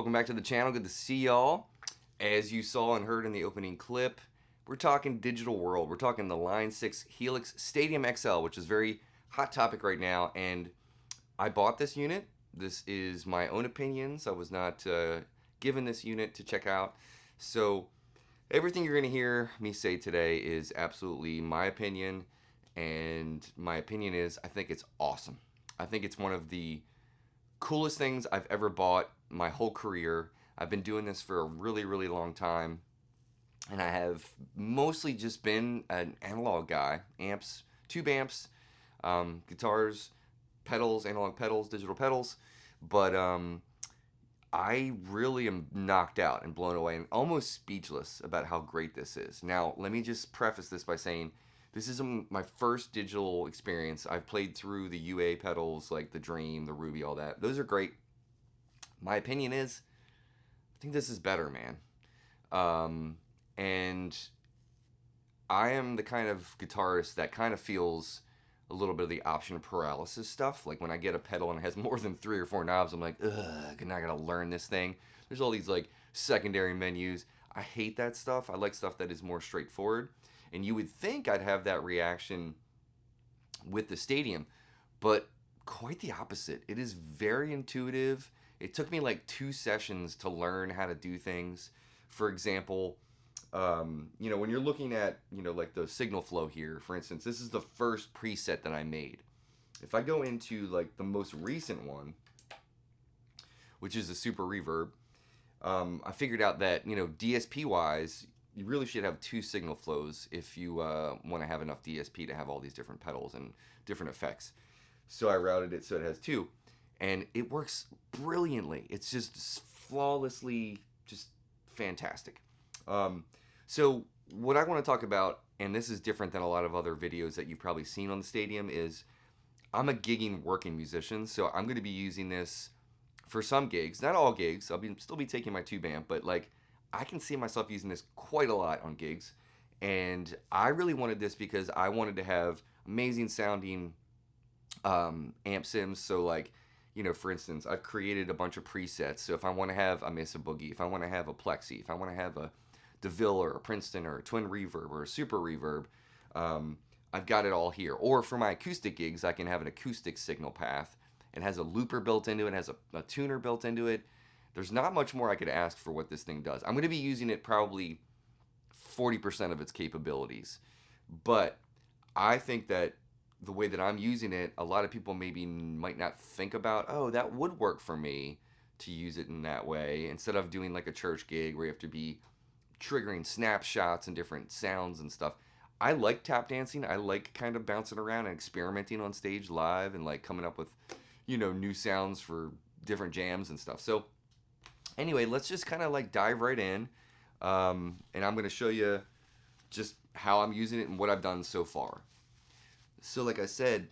welcome back to the channel. Good to see y'all. As you saw and heard in the opening clip, we're talking digital world. We're talking the Line 6 Helix Stadium XL, which is very hot topic right now. And I bought this unit. This is my own opinions. I was not given this unit to check out. So everything you're going to hear me say today is absolutely my opinion. And my opinion is I think it's awesome. I think it's one of the coolest things I've ever bought my whole career. I've been doing this for a really, really long time. And I have mostly just been an analog guy. Amps, tube amps, guitars, pedals, analog pedals, digital pedals. But I really am knocked out and blown away and almost speechless about how great this is. Now, let me just preface this by saying this is my first digital experience. I've played through the UA pedals, like the Dream, the Ruby, all that. Those are great. My opinion is, I think this is better, man. And I am the kind of guitarist that kind of feels a little bit of the option paralysis stuff. Like when I get a pedal and it has more than 3 or 4 knobs, I'm like, ugh, now I gotta learn this thing. There's all these like secondary menus. I hate that stuff. I like stuff that is more straightforward. And you would think I'd have that reaction with the Stadium, but quite the opposite. It is very intuitive. It took me like 2 sessions to learn how to do things. For example, when you're looking at, like the signal flow here, for instance, this is the first preset that I made. If I go into like the most recent one, which is a super reverb, I figured out that, DSP wise, you really should have 2 signal flows if you want to have enough DSP to have all these different pedals and different effects. So I routed it so it has 2, and it works brilliantly. It's just flawlessly, just fantastic. So what I want to talk about, and this is different than a lot of other videos that you've probably seen on the Stadium, is I'm a gigging working musician, so I'm going to be using this for some gigs, not all gigs. I'll still be taking my tube amp, but like I can see myself using this quite a lot on gigs. And I really wanted this because I wanted to have amazing sounding amp sims. So like, for instance, I've created a bunch of presets. So if I want to have a Mesa Boogie, if I want to have a Plexi, if I want to have a DeVille or a Princeton or a Twin Reverb or a Super Reverb, I've got it all here. Or for my acoustic gigs, I can have an acoustic signal path. It has a looper built into it, has a tuner built into it. There's not much more I could ask for what this thing does. I'm going to be using it probably 40% of its capabilities. But I think that the way that I'm using it, a lot of people maybe might not think about, oh, that would work for me to use it in that way. Instead of doing like a church gig where you have to be triggering snapshots and different sounds and stuff. I like tap dancing. I like kind of bouncing around and experimenting on stage live and like coming up with, new sounds for different jams and stuff. So anyway, let's just kind of like dive right in. And I'm going to show you just how I'm using it and what I've done so far. So like I said,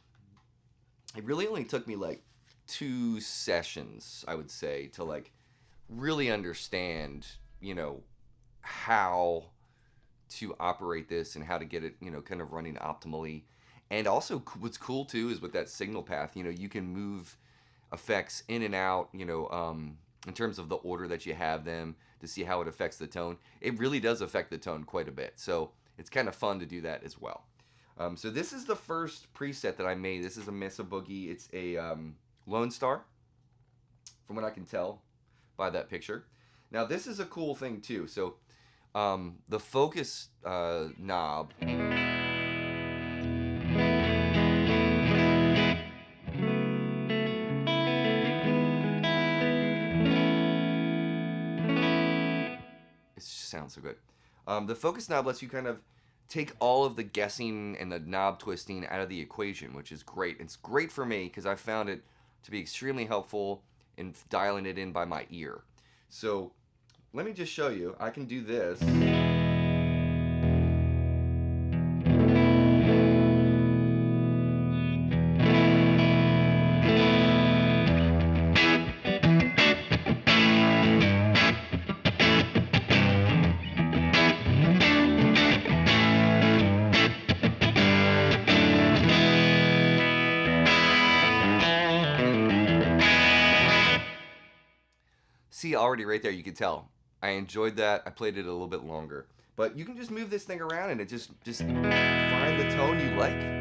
it really only took me like 2 sessions, I would say, to like really understand, how to operate this and how to get it, kind of running optimally. And also what's cool too is with that signal path, you can move effects in and out, in terms of the order that you have them to see how it affects the tone. It really does affect the tone quite a bit. So it's kind of fun to do that as well. So this is the first preset that I made. This is a Mesa Boogie. It's a Lone Star, from what I can tell by that picture. Now this is a cool thing too. So the focus knob, it just sounds so good. The focus knob lets you kind of take all of the guessing and the knob twisting out of the equation, which is great. It's great for me because I found it to be extremely helpful in dialing it in by my ear. So let me just show you. I can do this. See, already right there, you can tell. I enjoyed that. I played it a little bit longer. But you can just move this thing around and it just find the tone you like.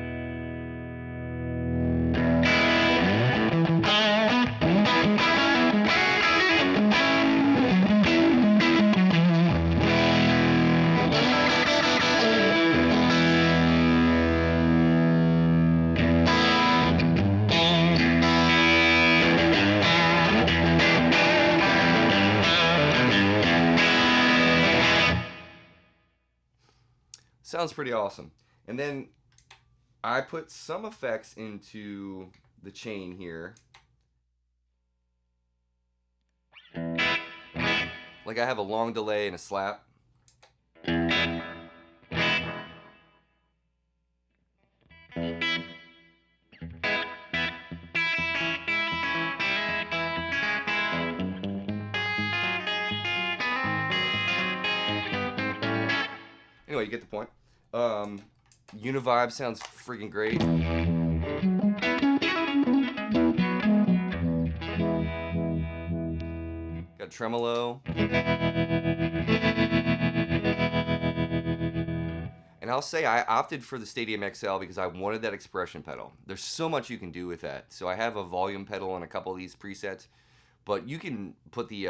Sounds pretty awesome. And then I put some effects into the chain here. Like I have a long delay and a slap. Anyway, you get the point. Univibe sounds freaking great. Got tremolo. And I'll say I opted for the Stadium XL because I wanted that expression pedal. There's so much you can do with that. So I have a volume pedal on a couple of these presets, but you can put the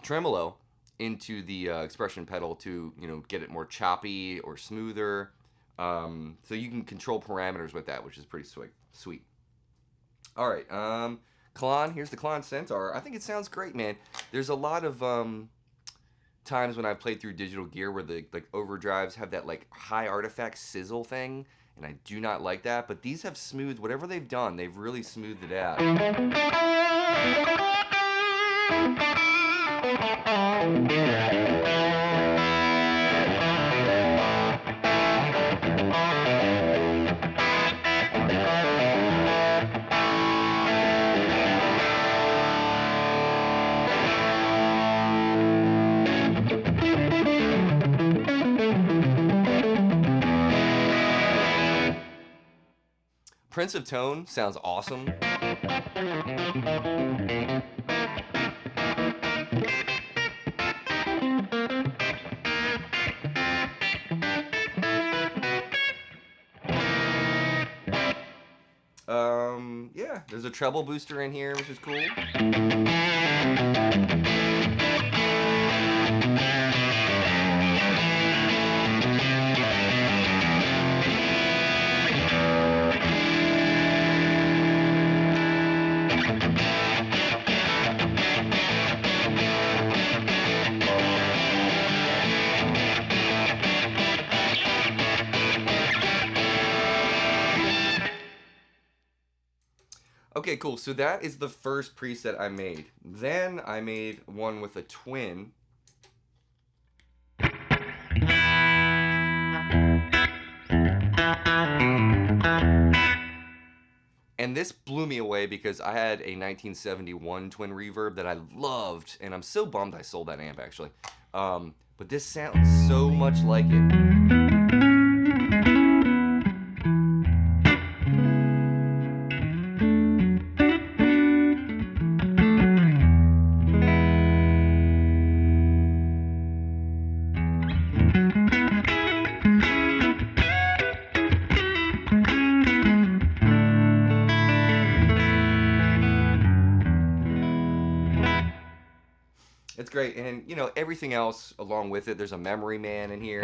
tremolo into the expression pedal to, you know, get it more choppy or smoother. So you can control parameters with that, which is pretty sweet. All right, Klon. Here's the Klon Centaur. I think it sounds great, man. There's a lot of times when I've played through digital gear where the like overdrives have that like high artifact sizzle thing, and I do not like that. But these have smoothed whatever they've done. They've really smoothed it out. Prince of Tone sounds awesome. Yeah, there's a treble booster in here, which is cool. Okay, cool. So that is the first preset I made. Then I made one with a twin. And this blew me away because I had a 1971 twin reverb that I loved, and I'm so bummed I sold that amp actually. But this sounds so much like it. It's great, and you know, everything else along with it. There's a Memory Man in here.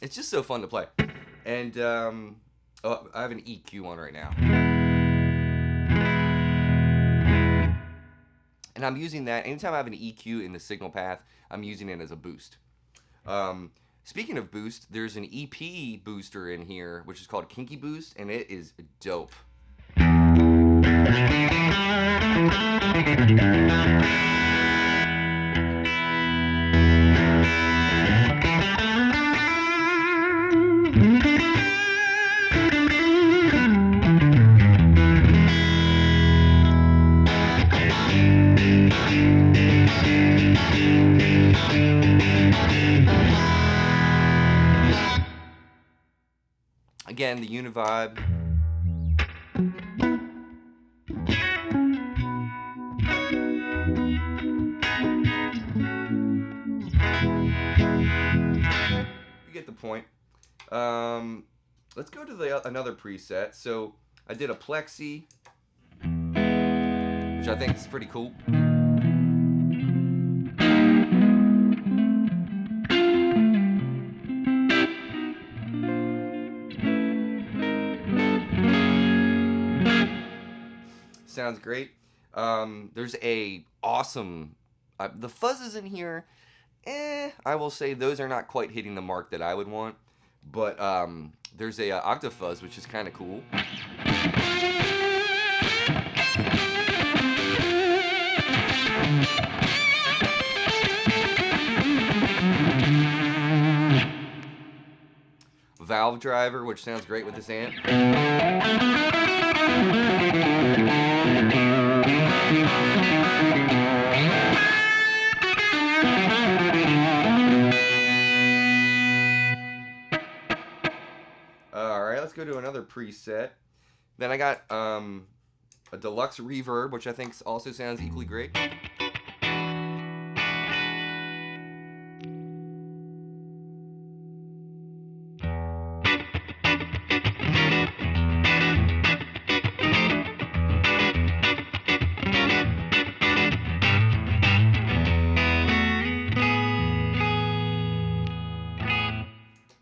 It's just so fun to play. And oh, I have an EQ on right now. And I'm using that, anytime I have an EQ in the signal path, I'm using it as a boost. Speaking of boost, there's an EP booster in here, which is called Kinky Boost, and it is dope. again, the Univibe. You get the point. Let's go to another preset. So I did a plexi, which I think is pretty cool. Sounds great. There's a awesome, the fuzzes in here, I will say those are not quite hitting the mark that I would want. But there's a octafuzz, which is kind of cool. Valve driver, which sounds great with this amp. Alright, let's go to another preset. Then I got a deluxe reverb, which I think also sounds equally great.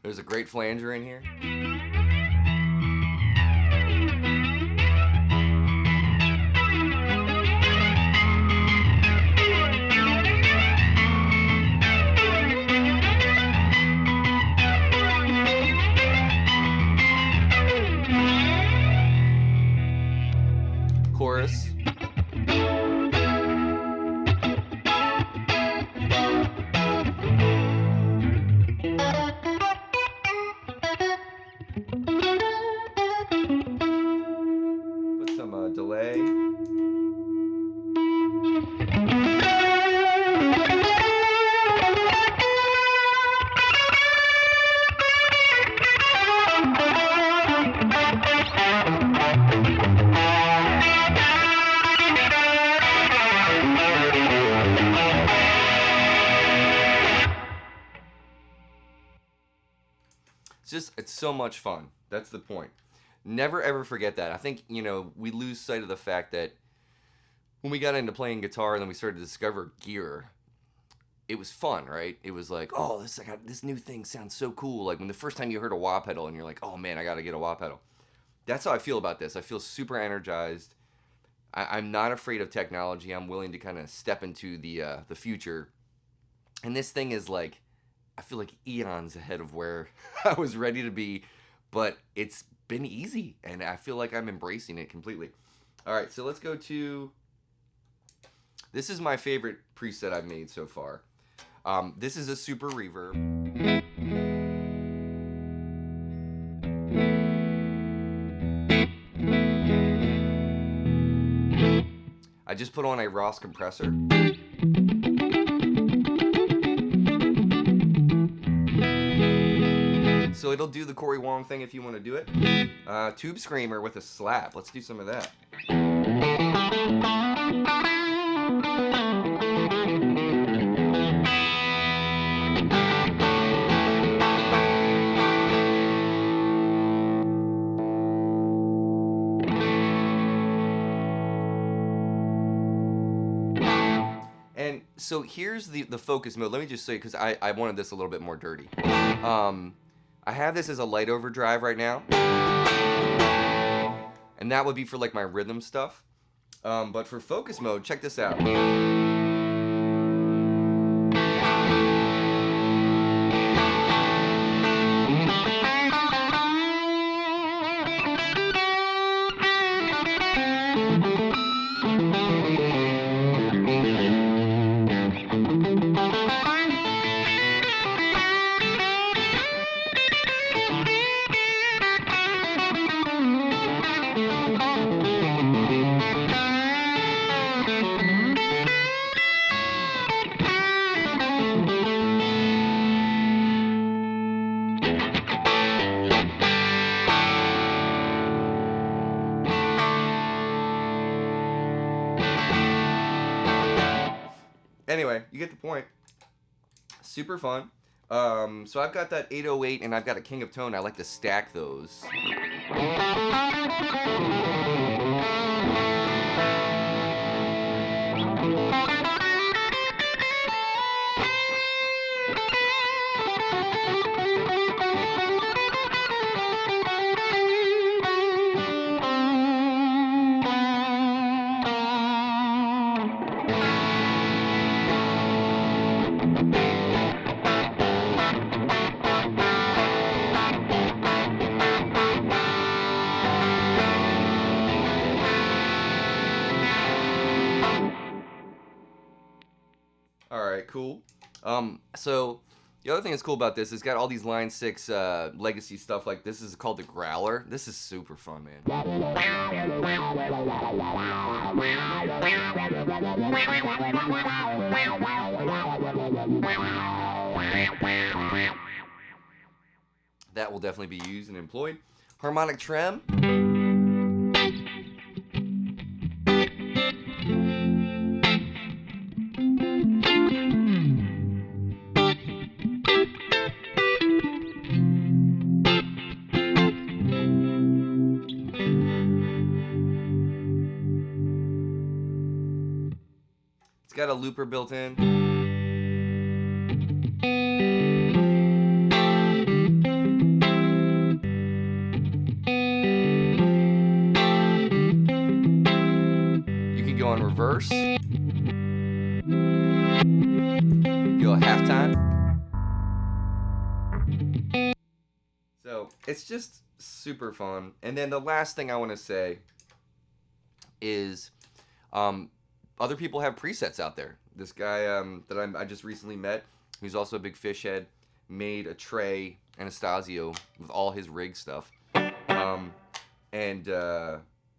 There's a great flanger in here. Chorus. Put some delay. It's so much fun. That's the point. Never ever forget that. I think, we lose sight of the fact that when we got into playing guitar and then we started to discover gear, it was fun, right? It was like, oh, this new thing sounds so cool. Like when the first time you heard a wah pedal and you're like, oh man, I gotta get a wah pedal. That's how I feel about this. I feel super energized. I'm not afraid of technology. I'm willing to kind of step into the future. And this thing is like, I feel like eons ahead of where I was ready to be, but it's been easy, and I feel like I'm embracing it completely. All right, so let's go to, this is my favorite preset I've made so far. This is a super reverb. I just put on a Ross compressor. So it'll do the Corey Wong thing if you want to do it. Tube Screamer with a slap. Let's do some of that. And so here's the focus mode. Let me just say, because I wanted this a little bit more dirty. I have this as a light overdrive right now, and that would be for like my rhythm stuff. But for focus mode, check this out. Anyway, you get the point. Super fun. So I've got that 808 and I've got a King of Tone. I like to stack those. All right, cool. So the other thing that's cool about this is it's got all these Line 6 legacy stuff. Like this is called the Growler. This is super fun, man. That will definitely be used and employed. Harmonic trem. It's got a looper built in. You can go on reverse. Go halftime. So it's just super fun. And then the last thing I want to say is other people have presets out there. This guy that I just recently met, who's also a big fish head, made a Trey Anastasio with all his rig stuff. And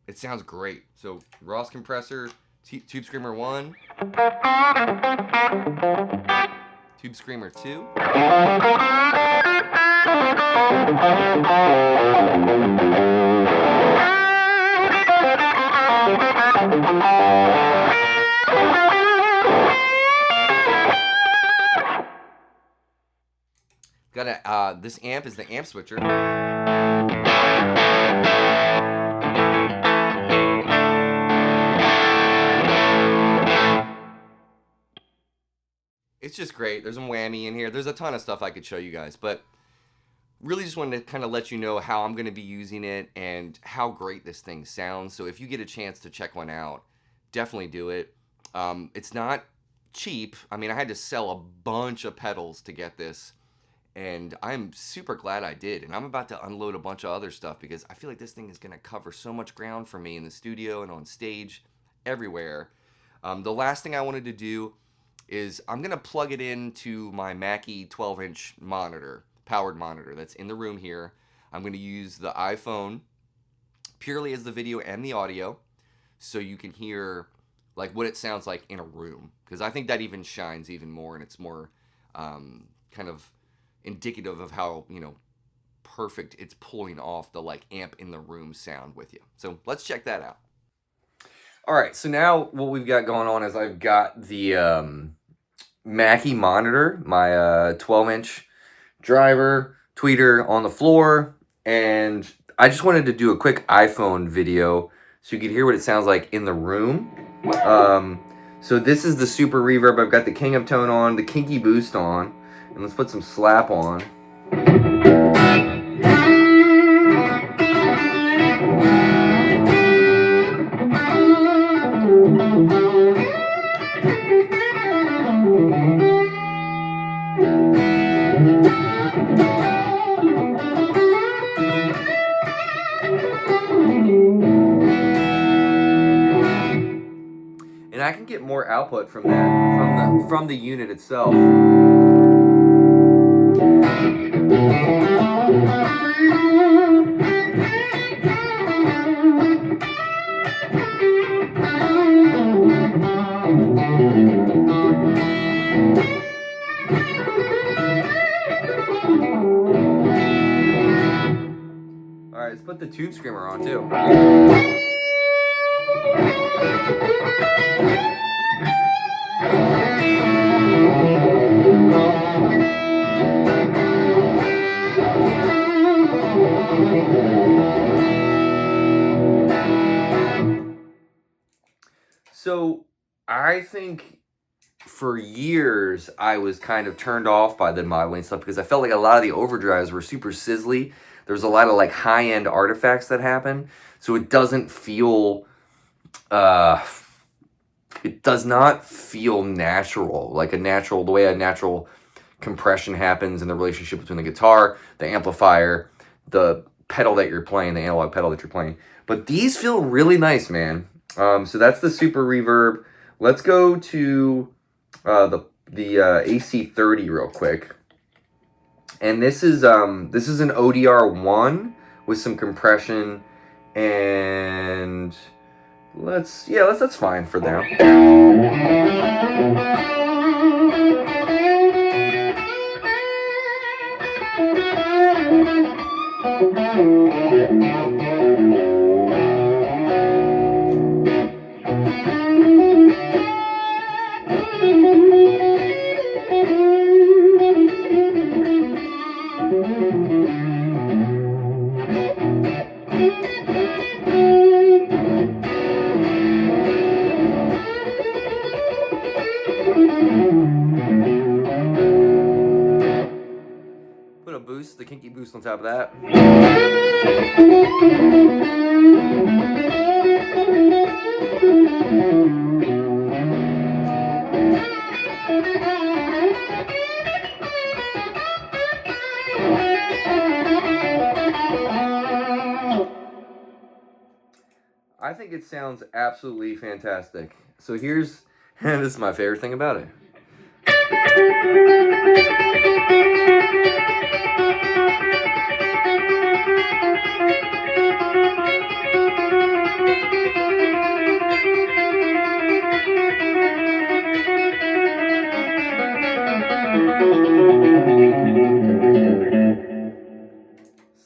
it sounds great. So Ross compressor, Tube Screamer 1, Tube Screamer 2. Got a this amp is the amp switcher. It's just great. There's a whammy in here. There's a ton of stuff I could show you guys, but really just wanted to kind of let you know how I'm going to be using it and how great this thing sounds. So if you get a chance to check one out, definitely do it. It's not cheap. I mean, I had to sell a bunch of pedals to get this, and I'm super glad I did. And I'm about to unload a bunch of other stuff because I feel like this thing is going to cover so much ground for me in the studio and on stage, everywhere. The last thing I wanted to do is I'm going to plug it into my Mackie 12-inch monitor, powered monitor that's in the room here. I'm going to use the iPhone purely as the video and the audio so you can hear like what it sounds like in a room, because I think that even shines even more, and it's more kind of indicative of how, you know, perfect it's pulling off the like amp in the room sound with you. So let's check that out. All right, so now what we've got going on is I've got the Mackie monitor, my 12-inch driver, tweeter on the floor, and I just wanted to do a quick iPhone video so you could hear what it sounds like in the room. So this is the super reverb. I've got the King of Tone on, the Kinky Boost on, and let's put some slap on. And I can get more output from that, from the unit itself. All right, let's put the Tube Screamer on too. So I think for years I was kind of turned off by the modeling stuff because I felt like a lot of the overdrives were super sizzly. There's a lot of like high-end artifacts that happen, so it doesn't feel it does not feel natural, like the way a natural compression happens in the relationship between the guitar, the amplifier, the pedal that you're playing, the analog pedal that you're playing. But these feel really nice, man. So that's the Super Reverb. Let's go to the AC30 real quick. And this is an ODR1 with some compression, and that's fine for now. Put a boost, the kinky boost on top of that. I think it sounds absolutely fantastic. So here's, this is my favorite thing about it.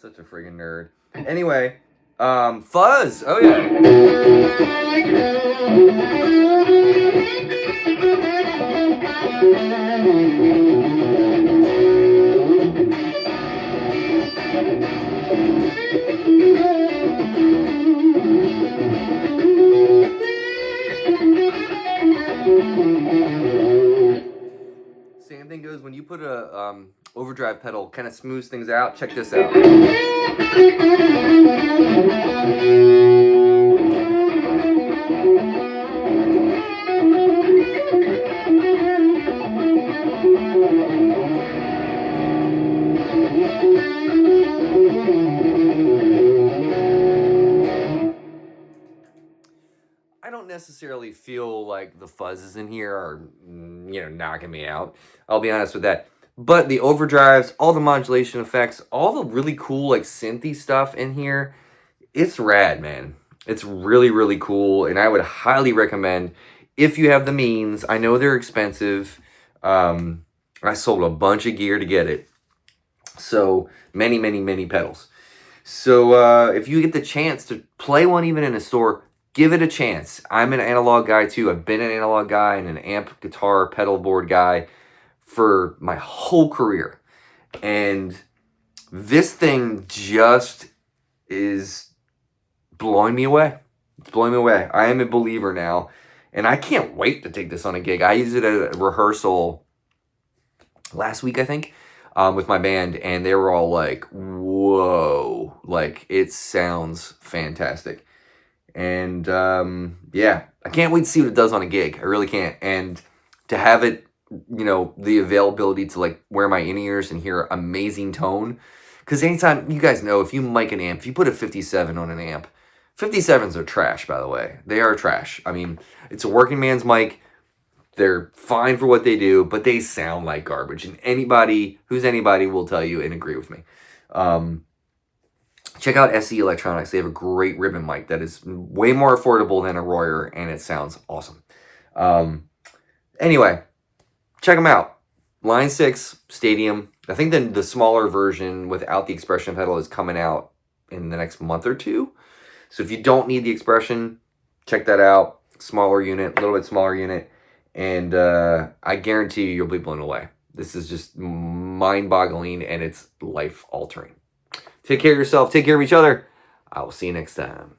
Such a friggin' nerd. Anyway, fuzz. Oh yeah. Same thing goes when you put a overdrive pedal, kind of smooths things out. Check this out. I don't necessarily feel like the fuzzes in here are, knocking me out. I'll be honest with that. But the overdrives, all the modulation effects, all the really cool like synthy stuff in here, it's rad, man. It's really, really cool, and I would highly recommend if you have the means. I know they're expensive. I sold a bunch of gear to get it. So many, many, many pedals. So if you get the chance to play one even in a store, give it a chance. I'm an analog guy too. I've been an analog guy and an amp, guitar, pedal board guy for my whole career. And this thing just is blowing me away. It's blowing me away. I am a believer now. And I can't wait to take this on a gig. I used it at a rehearsal last week, I think, with my band. And they were all like, whoa. Like, it sounds fantastic. And yeah, I can't wait to see what it does on a gig. I really can't. And to have it, the availability to like wear my in-ears and hear amazing tone. Because anytime, you guys know, if you mic an amp, if you put a 57 on an amp, 57s are trash, by the way. They are trash. I mean, it's a working man's mic. They're fine for what they do, but they sound like garbage. And anybody will tell you and agree with me. Check out SE Electronics. They have a great ribbon mic that is way more affordable than a Royer, and it sounds awesome. Anyway, check them out. Line 6 Stadium. I think the smaller version without the expression pedal is coming out in the next month or two. So if you don't need the expression, check that out. Smaller unit, a little bit smaller unit. And I guarantee you'll be blown away. This is just mind-boggling, and it's life-altering. Take care of yourself. Take care of each other. I will see you next time.